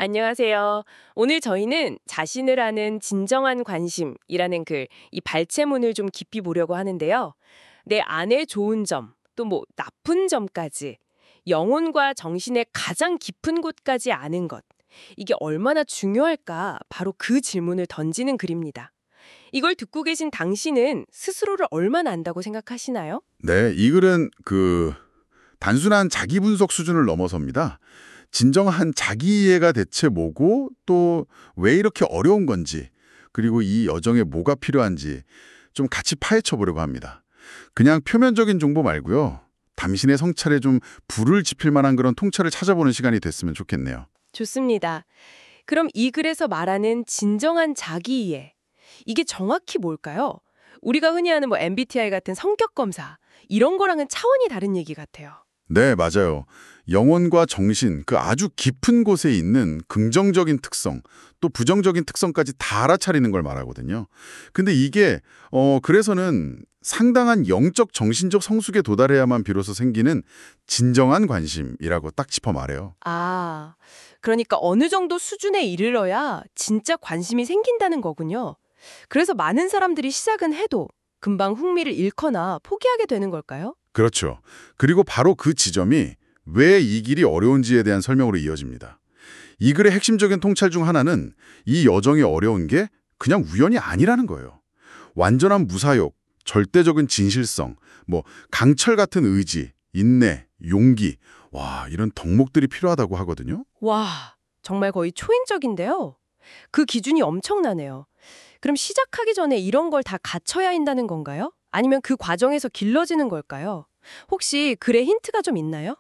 안녕하세요. 오늘 저희는 자신을 아는 진정한 관심이라는 이 발췌문을 좀 깊이 보려고 하는데요. 내 안에 좋은 점, 또 나쁜 점까지, 영혼과 정신의 가장 깊은 곳까지 아는 것. 이게 얼마나 중요할까? 바로 그 질문을 던지는 글입니다. 이걸 듣고 계신 당신은 스스로를 얼마나 안다고 생각하시나요? 네, 이 글은 단순한 자기 분석 수준을 넘어섭니다. 진정한 자기 이해가 대체 뭐고 또 왜 이렇게 어려운 건지 그리고 이 여정에 뭐가 필요한지 좀 같이 파헤쳐 보려고 합니다. 그냥 표면적인 정보 말고요. 당신의 성찰에 좀 불을 지필 만한 그런 통찰을 찾아보는 시간이 됐으면 좋겠네요. 좋습니다. 그럼 이 글에서 말하는 진정한 자기 이해. 이게 정확히 뭘까요? 우리가 흔히 하는 MBTI 같은 성격 검사 이런 거랑은 차원이 다른 얘기 같아요. 네, 맞아요. 영혼과 정신, 그 아주 깊은 곳에 있는 긍정적인 특성, 또 부정적인 특성까지 다 알아차리는 걸 말하거든요. 근데 이게 그래서는 상당한 영적 정신적 성숙에 도달해야만 비로소 생기는 진정한 관심이라고 딱 짚어 말해요. 아, 그러니까 어느 정도 수준에 이르러야 진짜 관심이 생긴다는 거군요. 그래서 많은 사람들이 시작은 해도 금방 흥미를 잃거나 포기하게 되는 걸까요? 그렇죠. 그리고 바로 그 지점이 왜 이 길이 어려운지에 대한 설명으로 이어집니다. 이 글의 핵심적인 통찰 중 하나는 이 여정이 어려운 게 그냥 우연이 아니라는 거예요. 완전한 무사욕, 절대적인 진실성, 강철 같은 의지, 인내, 용기, 이런 덕목들이 필요하다고 하거든요. 와, 정말 거의 초인적인데요. 그 기준이 엄청나네요. 그럼 시작하기 전에 이런 걸 다 갖춰야 한다는 건가요? 아니면 그 과정에서 길러지는 걸까요? 혹시 글에 힌트가 좀 있나요?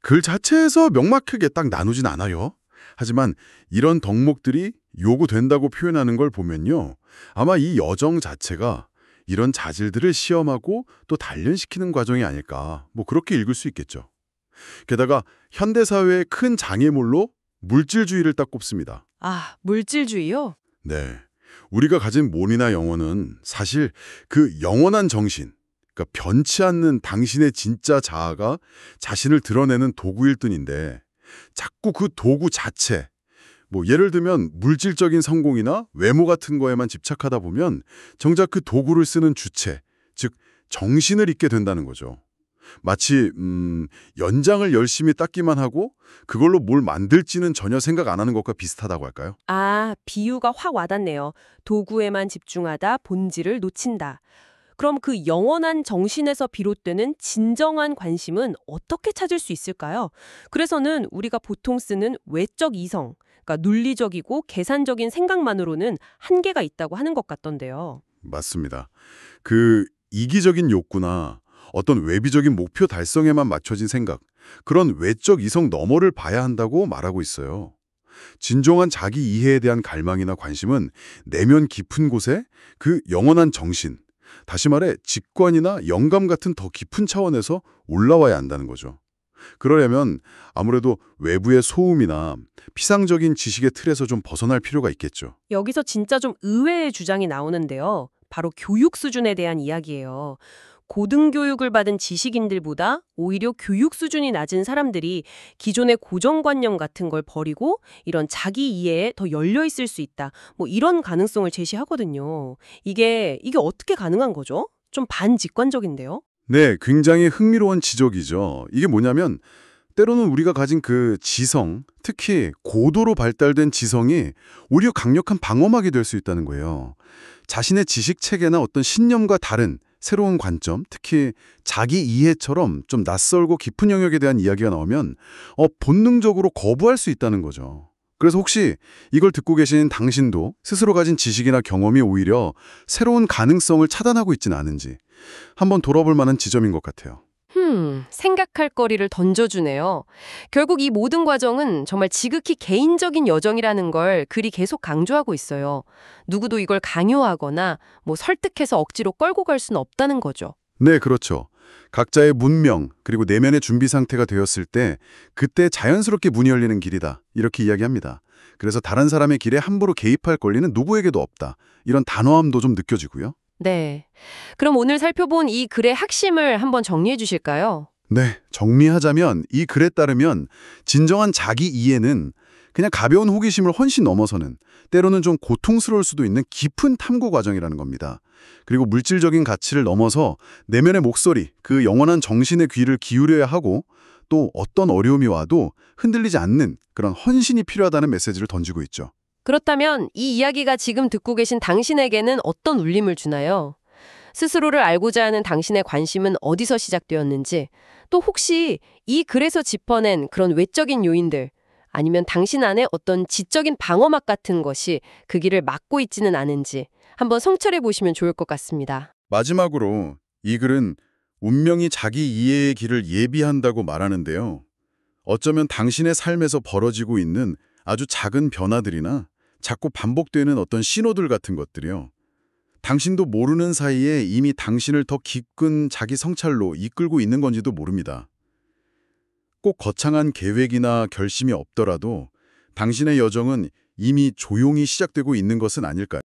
글 자체에서 명확하게 딱 나누진 않아요. 하지만 이런 덕목들이 요구된다고 표현하는 걸 보면요. 아마 이 여정 자체가 이런 자질들을 시험하고 또 단련시키는 과정이 아닐까. 그렇게 읽을 수 있겠죠. 게다가 현대사회의 큰 장애물로 물질주의를 딱 꼽습니다. 아, 물질주의요? 네. 우리가 가진 몸이나 영혼은 사실 그 영원한 정신, 그러니까 변치 않는 당신의 진짜 자아가 자신을 드러내는 도구일 뿐인데 자꾸 그 도구 자체, 예를 들면 물질적인 성공이나 외모 같은 거에만 집착하다 보면 정작 그 도구를 쓰는 주체, 즉 정신을 잊게 된다는 거죠. 마치 연장을 열심히 닦기만 하고 그걸로 뭘 만들지는 전혀 생각 안 하는 것과 비슷하다고 할까요? 아, 비유가 확 와닿네요. 도구에만 집중하다 본질을 놓친다. 그럼 그 영원한 정신에서 비롯되는 진정한 관심은 어떻게 찾을 수 있을까요? 그래서는 우리가 보통 쓰는 외적 이성, 그러니까 논리적이고 계산적인 생각만으로는 한계가 있다고 하는 것 같던데요. 맞습니다. 그 이기적인 욕구나 어떤 외비적인 목표 달성에만 맞춰진 생각, 그런 외적 이성 너머를 봐야 한다고 말하고 있어요. 진정한 자기 이해에 대한 갈망이나 관심은 내면 깊은 곳에 그 영원한 정신, 다시 말해 직관이나 영감 같은 더 깊은 차원에서 올라와야 한다는 거죠. 그러려면 아무래도 외부의 소음이나 피상적인 지식의 틀에서 좀 벗어날 필요가 있겠죠. 여기서 진짜 좀 의외의 주장이 나오는데요. 바로 교육 수준에 대한 이야기예요. 고등교육을 받은 지식인들보다 오히려 교육 수준이 낮은 사람들이 기존의 고정관념 같은 걸 버리고 이런 자기 이해에 더 열려 있을 수 있다. 이런 가능성을 제시하거든요. 이게 어떻게 가능한 거죠? 좀 반직관적인데요. 네, 굉장히 흥미로운 지적이죠. 이게 뭐냐면 때로는 우리가 가진 그 지성, 특히 고도로 발달된 지성이 오히려 강력한 방어막이 될 수 있다는 거예요. 자신의 지식 체계나 어떤 신념과 다른 새로운 관점, 특히 자기 이해처럼 좀 낯설고 깊은 영역에 대한 이야기가 나오면 본능적으로 거부할 수 있다는 거죠. 그래서 혹시 이걸 듣고 계신 당신도 스스로 가진 지식이나 경험이 오히려 새로운 가능성을 차단하고 있지는 않은지 한번 돌아볼 만한 지점인 것 같아요. 생각할 거리를 던져주네요. 결국 이 모든 과정은 정말 지극히 개인적인 여정이라는 걸 글이 계속 강조하고 있어요. 누구도 이걸 강요하거나 설득해서 억지로 끌고 갈 수는 없다는 거죠. 네, 그렇죠. 각자의 문명 그리고 내면의 준비 상태가 되었을 때 그때 자연스럽게 문이 열리는 길이다. 이렇게 이야기합니다. 그래서 다른 사람의 길에 함부로 개입할 권리는 누구에게도 없다. 이런 단호함도 좀 느껴지고요. 네. 그럼 오늘 살펴본 이 글의 핵심을 한번 정리해 주실까요? 네, 정리하자면 이 글에 따르면 진정한 자기 이해는 그냥 가벼운 호기심을 훨씬 넘어서는, 때로는 좀 고통스러울 수도 있는 깊은 탐구 과정이라는 겁니다. 그리고 물질적인 가치를 넘어서 내면의 목소리, 그 영원한 정신의 귀를 기울여야 하고, 또 어떤 어려움이 와도 흔들리지 않는 그런 헌신이 필요하다는 메시지를 던지고 있죠. 그렇다면 이 이야기가 지금 듣고 계신 당신에게는 어떤 울림을 주나요? 스스로를 알고자 하는 당신의 관심은 어디서 시작되었는지, 또 혹시 이 글에서 짚어낸 그런 외적인 요인들, 아니면 당신 안에 어떤 지적인 방어막 같은 것이 그 길을 막고 있지는 않은지 한번 성찰해 보시면 좋을 것 같습니다. 마지막으로 이 글은 운명이 자기 이해의 길을 예비한다고 말하는데요. 어쩌면 당신의 삶에서 벌어지고 있는 아주 작은 변화들이나 자꾸 반복되는 어떤 신호들 같은 것들이요. 당신도 모르는 사이에 이미 당신을 더 깊은 자기 성찰로 이끌고 있는 건지도 모릅니다. 꼭 거창한 계획이나 결심이 없더라도 당신의 여정은 이미 조용히 시작되고 있는 것은 아닐까요?